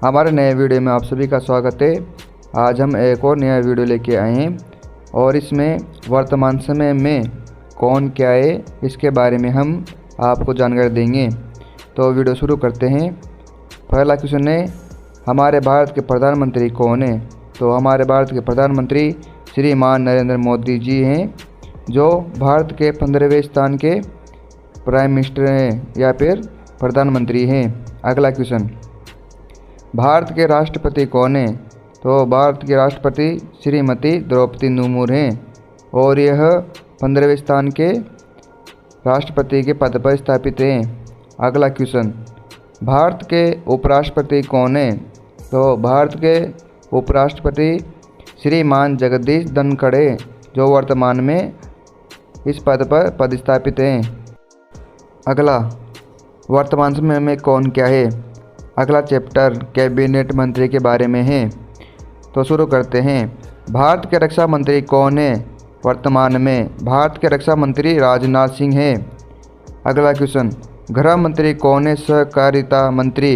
हमारे नए वीडियो में आप सभी का स्वागत है। आज हम एक और नया वीडियो लेके आए हैं और इसमें वर्तमान समय में कौन क्या है इसके बारे में हम आपको जानकारी देंगे। तो वीडियो शुरू करते हैं। पहला क्वेश्चन है, हमारे भारत के प्रधानमंत्री कौन है? तो हमारे भारत के प्रधानमंत्री श्रीमान नरेंद्र मोदी जी हैं, जो भारत के 15वें स्थान के प्राइम मिनिस्टर हैं या फिर प्रधानमंत्री हैं। अगला क्वेश्चन, भारत के राष्ट्रपति कौन है? तो भारत के राष्ट्रपति श्रीमती द्रौपदी मुर्मू हैं और यह 15वें स्थान के राष्ट्रपति के पद पर स्थापित हैं। अगला क्वेश्चन, भारत के उपराष्ट्रपति कौन है? तो भारत के उपराष्ट्रपति श्रीमान जगदीश धनखड़, जो वर्तमान में इस पद पर पदस्थापित हैं। अगला, वर्तमान समय में कौन क्या है? अगला चैप्टर कैबिनेट मंत्री के बारे में है। तो शुरू करते हैं। भारत के रक्षा मंत्री कौन है? वर्तमान में भारत के रक्षा मंत्री राजनाथ सिंह हैं। अगला क्वेश्चन, गृह मंत्री कौन है? सहकारिता मंत्री।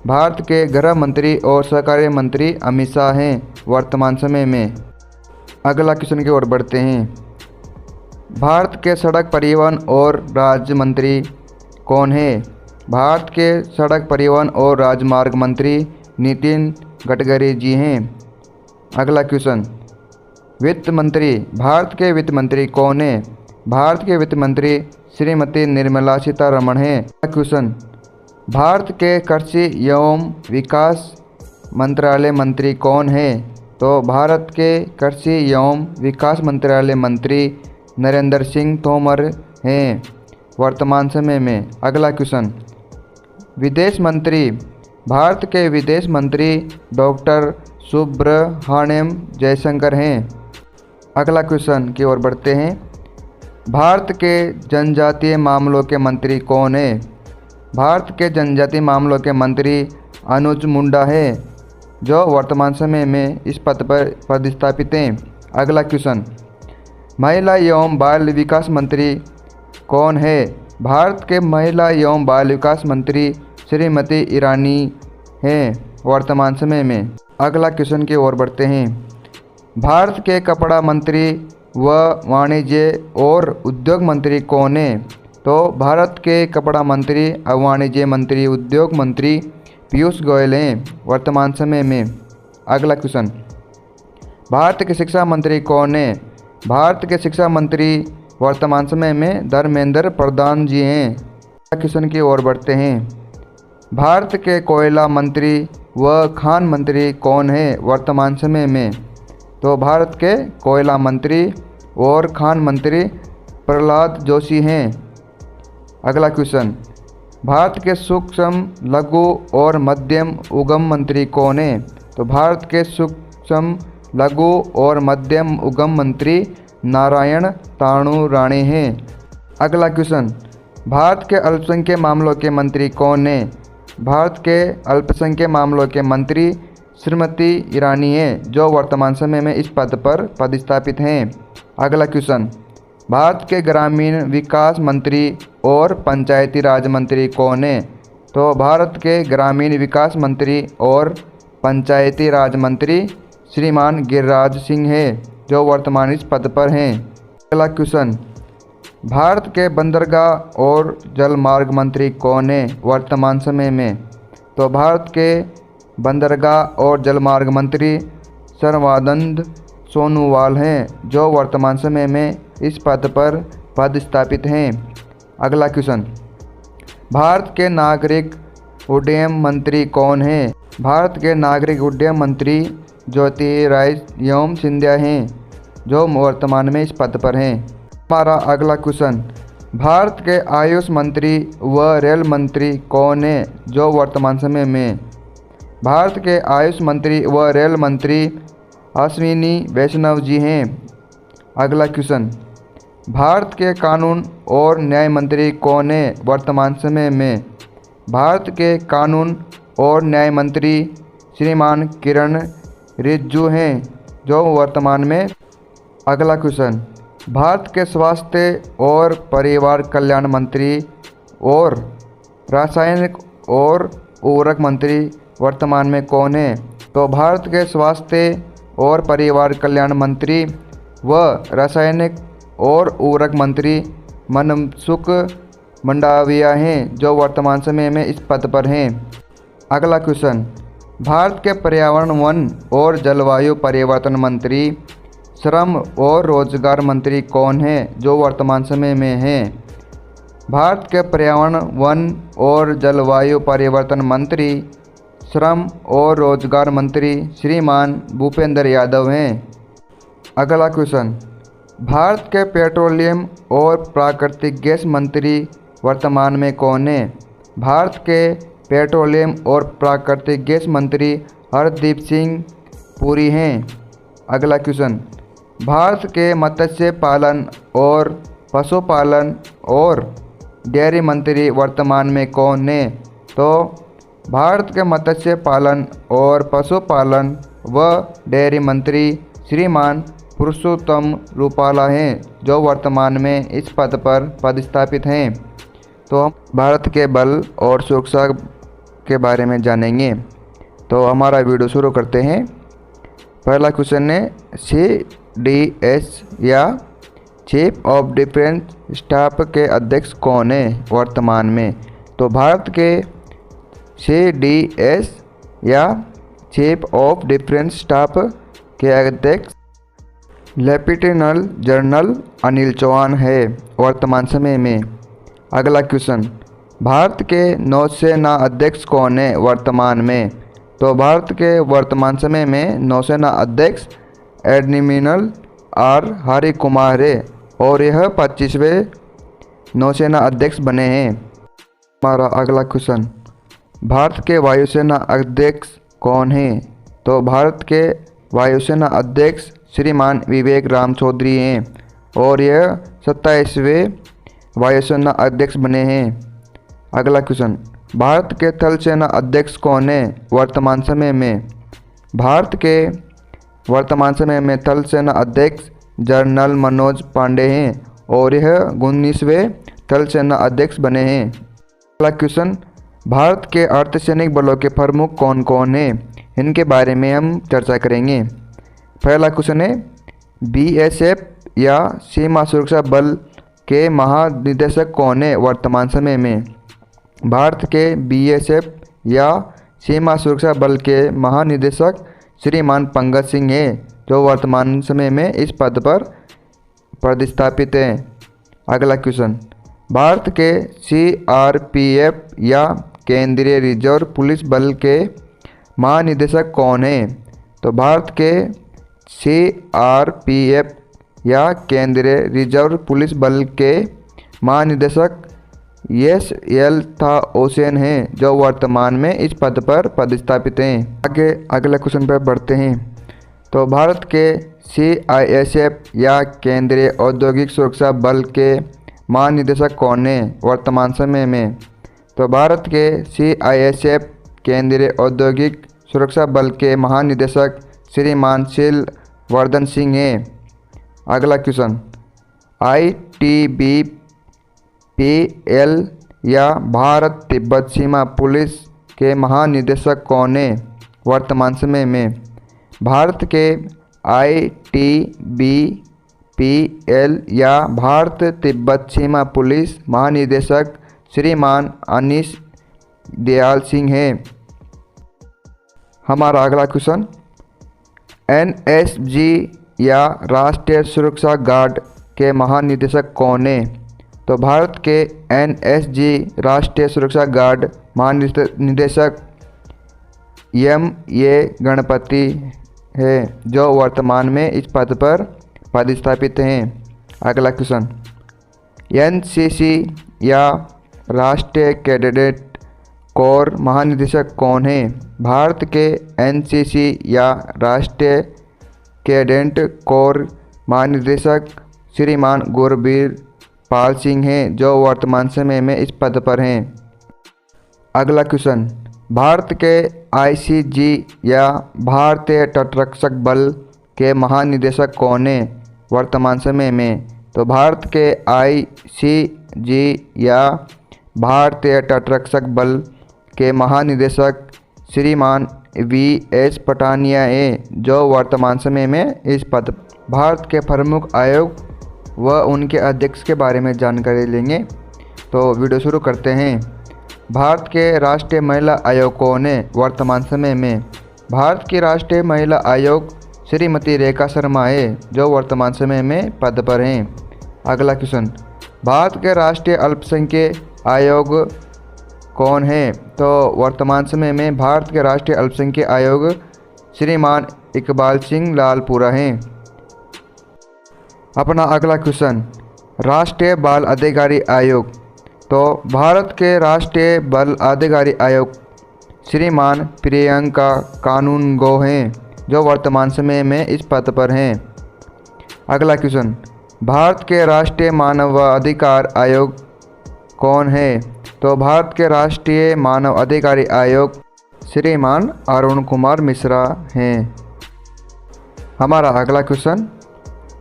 भारत के गृह मंत्री और सहकारिता मंत्री अमित शाह हैं वर्तमान समय में। अगला क्वेश्चन की ओर बढ़ते हैं। भारत के सड़क परिवहन और राज्य मंत्री कौन है? भारत के सड़क परिवहन और राजमार्ग मंत्री नितिन गडकरी जी हैं। अगला क्वेश्चन, वित्त मंत्री। भारत के वित्त मंत्री कौन है? भारत के वित्त मंत्री श्रीमती निर्मला सीतारमण हैं। अगला क्वेश्चन, भारत के कृषि एवं विकास मंत्रालय मंत्री कौन है? तो भारत के कृषि एवं विकास मंत्रालय मंत्री नरेंद्र सिंह तोमर हैं वर्तमान समय में। अगला क्वेश्चन, विदेश मंत्री। भारत के विदेश मंत्री डॉक्टर सुब्रहाण्यम जयशंकर हैं। अगला क्वेश्चन की ओर बढ़ते हैं। भारत के जनजातीय मामलों के मंत्री कौन है? भारत के जनजातीय मामलों के मंत्री अनुज मुंडा है, जो वर्तमान समय में इस पद पर पदस्थापित हैं। अगला क्वेश्चन, महिला एवं बाल विकास मंत्री कौन है? भारत के महिला एवं बाल विकास मंत्री श्रीमती ईरानी हैं वर्तमान समय में। अगला क्वेश्चन की ओर बढ़ते हैं। भारत के कपड़ा मंत्री व वाणिज्य और उद्योग मंत्री कौन है? तो भारत के कपड़ा मंत्री और वाणिज्य मंत्री उद्योग मंत्री पीयूष गोयल हैं वर्तमान समय में। अगला क्वेश्चन, भारत के शिक्षा मंत्री कौन है? भारत के शिक्षा मंत्री वर्तमान समय में धर्मेंद्र प्रधान जी हैं। अगला क्वेश्चन की ओर बढ़ते हैं। भारत के कोयला मंत्री व खान मंत्री कौन है वर्तमान समय में? तो भारत के कोयला मंत्री और खान मंत्री प्रहलाद जोशी हैं। अगला क्वेश्चन, भारत के सूक्ष्म लघु और मध्यम उद्यम मंत्री कौन है? तो भारत के सूक्ष्म लघु और मध्यम उद्यम मंत्री नारायण ताणुराणे हैं। अगला क्वेश्चन, भारत के अल्पसंख्यक मामलों के मंत्री कौन है? भारत के अल्पसंख्यक मामलों के मंत्री श्रीमती ईरानी हैं, जो वर्तमान समय में इस पद पर पदस्थापित हैं। अगला क्वेश्चन, भारत के ग्रामीण विकास मंत्री और पंचायती राज मंत्री कौन है? तो भारत के ग्रामीण विकास मंत्री और पंचायती राज मंत्री श्रीमान गिरिराज सिंह हैं, जो वर्तमान इस पद पर हैं। अगला क्वेश्चन, भारत के बंदरगाह और जलमार्ग मंत्री कौन है वर्तमान समय में? तो भारत के बंदरगाह और जलमार्ग मंत्री सर्बानंद सोनोवाल हैं, जो वर्तमान समय में इस पद पर पदस्थापित हैं। अगला क्वेश्चन, भारत के नागरिक उड्डयन मंत्री कौन है? भारत के नागरिक उड्डयन मंत्री ज्योतिरादित्य सिंधिया हैं, जो वर्तमान में इस पद पर हैं। हमारा अगला क्वेश्चन, भारत के आयुष मंत्री व रेल मंत्री कौन है, जो वर्तमान समय में? भारत के आयुष मंत्री व रेल मंत्री अश्विनी वैष्णव जी हैं। अगला क्वेश्चन, भारत के कानून और न्याय मंत्री कौन है वर्तमान समय में? भारत के कानून और न्याय मंत्री श्रीमान किरण रिजिजू हैं, जो वर्तमान में। अगला क्वेश्चन, भारत के स्वास्थ्य और परिवार कल्याण मंत्री और रासायनिक और उर्वरक मंत्री वर्तमान में कौन है? तो भारत के स्वास्थ्य और परिवार कल्याण मंत्री व रासायनिक और उर्वरक मंत्री मनसुख मंडाविया हैं, जो वर्तमान समय में इस पद पर हैं। अगला क्वेश्चन, भारत के पर्यावरण, वन और जलवायु परिवर्तन मंत्री, श्रम और रोजगार मंत्री कौन है, जो वर्तमान समय में हैं? भारत के पर्यावरण, वन और जलवायु परिवर्तन मंत्री, श्रम और रोजगार मंत्री श्रीमान भूपेंद्र यादव हैं। अगला क्वेश्चन, भारत के पेट्रोलियम और प्राकृतिक गैस मंत्री वर्तमान में कौन है? भारत के पेट्रोलियम और प्राकृतिक गैस मंत्री हरदीप सिंह पुरी हैं। अगला क्वेश्चन, भारत के मत्स्य पालन और पशुपालन और डेयरी मंत्री वर्तमान में कौन है? तो भारत के मत्स्य पालन और पशुपालन व डेयरी मंत्री श्रीमान पुरुषोत्तम रूपाला हैं, जो वर्तमान में इस पद पर पदस्थापित हैं। तो हम भारत के बल और सुरक्षा के बारे में जानेंगे। तो हमारा वीडियो शुरू करते हैं। पहला क्वेश्चन है, CDS या चीफ ऑफ डिफेंस स्टाफ के अध्यक्ष कौन है वर्तमान में? तो भारत के CDS या चीफ ऑफ डिफेंस स्टाफ के अध्यक्ष लेफ्टिनेंट जनरल अनिल चौहान है वर्तमान समय में। अगला क्वेश्चन, भारत के नौसेना अध्यक्ष कौन है वर्तमान में? तो भारत के वर्तमान समय में नौसेना अध्यक्ष एडमिरल R हरि कुमार है और यह 25वें नौसेना अध्यक्ष बने हैं। हमारा अगला क्वेश्चन, भारत के वायुसेना अध्यक्ष कौन है? तो भारत के वायुसेना अध्यक्ष श्रीमान विवेक राम चौधरी हैं और यह 27वें वायुसेना अध्यक्ष बने हैं। अगला क्वेश्चन, भारत के थल सेना अध्यक्ष कौन है वर्तमान समय में? भारत के वर्तमान समय में थल सेना अध्यक्ष जनरल मनोज पांडे हैं और यह 19वें थल सेना अध्यक्ष बने हैं। अगला क्वेश्चन, भारत के अर्धसैनिक बलों के प्रमुख कौन कौन हैं? इनके बारे में हम चर्चा करेंगे। पहला क्वेश्चन है, BSF या सीमा सुरक्षा बल के महानिदेशक कौन है वर्तमान समय में? भारत के BSF या सीमा सुरक्षा बल के महानिदेशक श्रीमान पंकज सिंह हैं, जो वर्तमान समय में इस पद पर पदस्थापित हैं। अगला क्वेश्चन, भारत के CRPF या केंद्रीय रिजर्व पुलिस बल के महानिदेशक कौन है? तो भारत के CRPF या केंद्रीय रिजर्व पुलिस बल के महानिदेशक SL थाउसेन हैं, जो वर्तमान में इस पद पर पदस्थापित हैं। आगे अगले क्वेश्चन पर बढ़ते हैं। तो भारत के CISF या केंद्रीय औद्योगिक सुरक्षा बल के महानिदेशक कौन है वर्तमान समय में? तो भारत के CISF केंद्रीय औद्योगिक सुरक्षा बल के महानिदेशक श्रीमान शील वर्धन सिंह हैं। अगला क्वेश्चन, ITBPL या भारत तिब्बत सीमा पुलिस के महानिदेशक कौन है वर्तमान समय में? भारत के ITBPL या भारत तिब्बत सीमा पुलिस महानिदेशक श्रीमान अनीश दयाल सिंह हैं। हमारा अगला क्वेश्चन, NSG या राष्ट्रीय सुरक्षा गार्ड के महानिदेशक कौन है? तो भारत के NSG राष्ट्रीय सुरक्षा गार्ड महानिदेशक MA गणपति है, जो वर्तमान में इस पद पर पदस्थापित हैं। अगला क्वेश्चन, NCC या राष्ट्रीय कैडेट कोर महानिदेशक कौन है? भारत के NCC या राष्ट्रीय कैडेट कोर महानिदेशक श्रीमान गुरबीर पाल सिंह हैं, जो वर्तमान समय में इस पद पर हैं। अगला क्वेश्चन, भारत के ICG या भारतीय तटरक्षक बल के महानिदेशक कौन है वर्तमान समय में? तो भारत के ICG या भारतीय तटरक्षक बल के महानिदेशक श्रीमान V.S. पटानिया जो वर्तमान समय में इस पद। भारत के प्रमुख आयोग व उनके अध्यक्ष के बारे में जानकारी लेंगे, तो वीडियो शुरू करते हैं। भारत के राष्ट्रीय महिला आयोग कौन है वर्तमान समय में? भारत की राष्ट्रीय महिला आयोग श्रीमती रेखा शर्मा है जो वर्तमान समय में पद पर हैं। अगला क्वेश्चन, भारत के राष्ट्रीय अल्पसंख्यक आयोग कौन है? तो वर्तमान समय में भारत के राष्ट्रीय अल्पसंख्यक आयोग श्रीमान इकबाल सिंह लालपुरा हैं। अपना अगला क्वेश्चन, राष्ट्रीय बाल अधिकारी आयोग। तो भारत के राष्ट्रीय बाल अधिकारी आयोग श्रीमान प्रियंका कानूनगो हैं जो वर्तमान समय में इस पद पर हैं। अगला क्वेश्चन, भारत के राष्ट्रीय मानव अधिकार आयोग कौन है? तो भारत के राष्ट्रीय मानव अधिकारी आयोग श्रीमान अरुण कुमार मिश्रा हैं। हमारा अगला क्वेश्चन,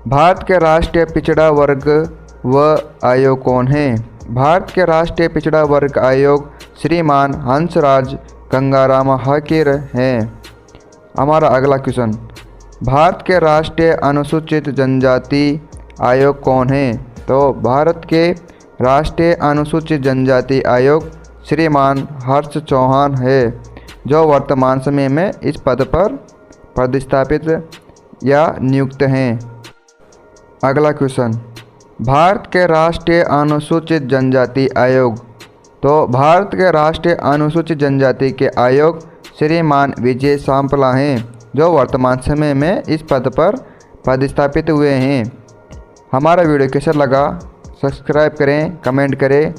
भारत के राष्ट्रीय पिछड़ा वर्ग व आयोग कौन है? भारत के राष्ट्रीय पिछड़ा वर्ग आयोग श्रीमान हंसराज गंगाराम हकीर हैं। हमारा अगला क्वेश्चन, भारत के राष्ट्रीय अनुसूचित जनजाति आयोग कौन है? तो भारत के राष्ट्रीय अनुसूचित जनजाति आयोग श्रीमान हर्ष चौहान है जो वर्तमान समय में इस पद पर प्रतिस्थापित या नियुक्त हैं। अगला क्वेश्चन, भारत के राष्ट्रीय अनुसूचित जनजाति आयोग। तो भारत के राष्ट्रीय अनुसूचित जनजाति के आयोग श्रीमान विजय सांपला हैं जो वर्तमान समय में इस पद पर प्रतिस्थापित हुए हैं। हमारा वीडियो कैसा लगा? सब्सक्राइब करें, कमेंट करें।